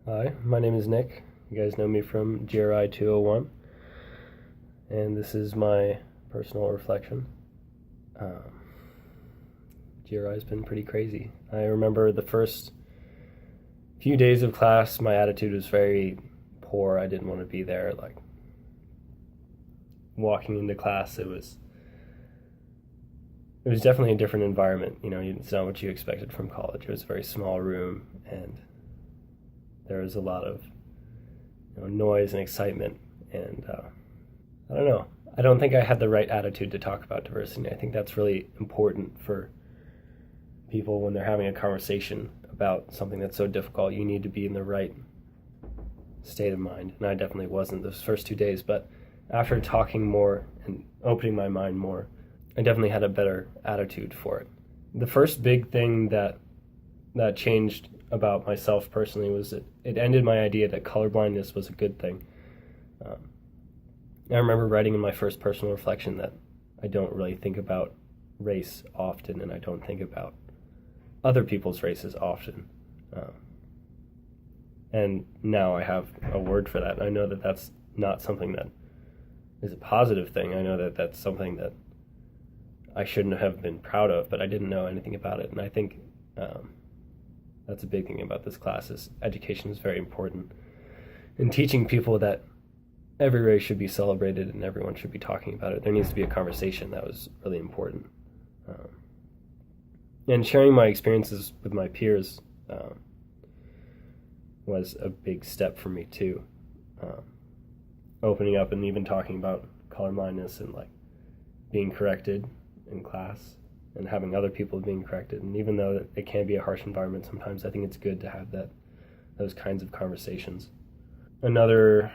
Hi, my name is Nick. You guys know me from GRI 201, and this is my personal reflection. GRI has been pretty crazy. I remember the first few days of class, my attitude was very poor. I didn't want to be there. Like, walking into class, it was definitely a different environment. It's not what you expected from college. It was a very small room, and there was a lot of noise and excitement. And I don't know. I don't think I had the right attitude to talk about diversity. I think that's really important for people when they're having a conversation about something that's so difficult. You need to be in the right state of mind. And I definitely wasn't those first 2 days. But after talking more and opening my mind more, I definitely had a better attitude for it. The first big thing that changed about myself personally was that it ended my idea that colorblindness was a good thing. I remember writing in my first personal reflection that I don't really think about race often, and I don't think about other people's races often. And now I have a word for that. I know that that's not something that is a positive thing. I know that that's something that I shouldn't have been proud of, but I didn't know anything about it. And I think that's a big thing about this class is education is very important. And teaching people that every race should be celebrated and everyone should be talking about it. There needs to be a conversation. That was really important. And sharing my experiences with my peers was a big step for me too. Opening up and even talking about colorblindness and like being corrected in class and having other people being corrected. And even though it can be a harsh environment sometimes, I think it's good to have those kinds of conversations. Another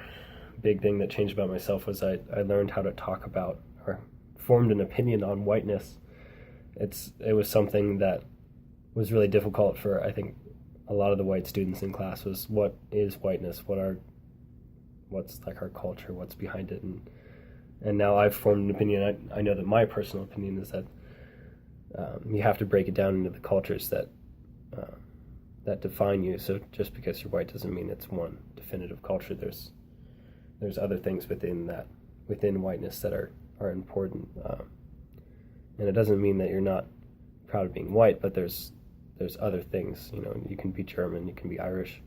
big thing that changed about myself was I learned how to talk about or formed an opinion on whiteness. It was something that was really difficult for, I think, a lot of the white students in class was, what is whiteness? What's like our culture? What's behind it? And now I've formed an opinion. I know that my personal opinion is that you have to break it down into the cultures that define you. So just because you're white doesn't mean it's one definitive culture. There's other things within whiteness that are important. And it doesn't mean that you're not proud of being white, but there's other things. You can be German, you can be Irish,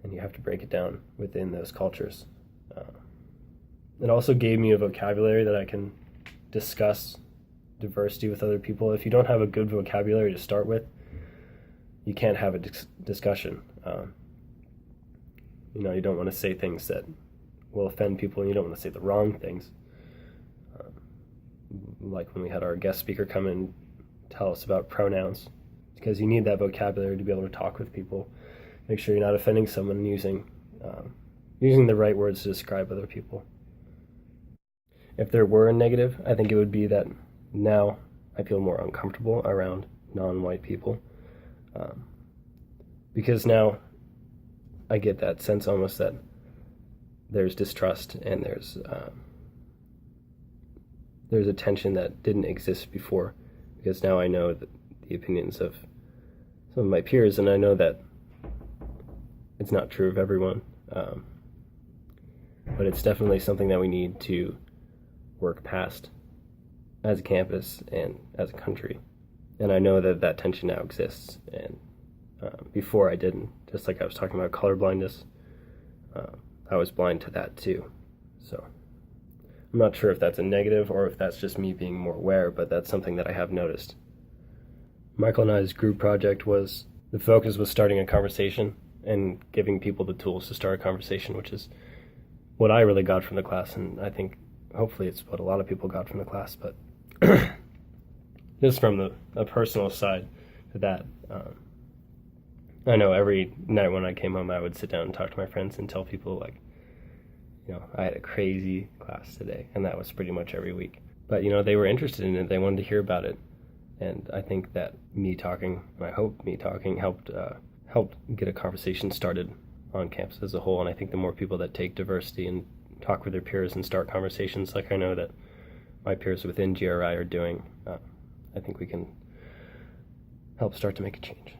and you have to break it down within those cultures. It also gave me a vocabulary that I can discuss diversity with other people. If you don't have a good vocabulary to start with, you can't have a discussion. You don't want to say things that will offend people, and you don't want to say the wrong things. Like when we had our guest speaker come and tell us about pronouns, because you need that vocabulary to be able to talk with people. Make sure you're not offending someone and using the right words to describe other people. If there were a negative, I think it would be that now I feel more uncomfortable around non-white people, because now I get that sense almost that there's distrust and there's a tension that didn't exist before, because now I know the opinions of some of my peers, and I know that it's not true of everyone, but it's definitely something that we need to work past as a campus and as a country. And I know that tension now exists, and before I didn't. Just like I was talking about colorblindness, I was blind to that too. So I'm not sure if that's a negative or if that's just me being more aware, but that's something that I have noticed. Michael and I's group project the focus was starting a conversation and giving people the tools to start a conversation, which is what I really got from the class, and I think hopefully it's what a lot of people got from the class. But just from a personal side to that, I know every night when I came home, I would sit down and talk to my friends and tell people, like, I had a crazy class today, and that was pretty much every week. But, they were interested in it. They wanted to hear about it. And I think that me talking, and I hope me talking, helped get a conversation started on campus as a whole. And I think the more people that take diversity and talk with their peers and start conversations like I know that my peers within GRI are doing, I think we can help start to make a change.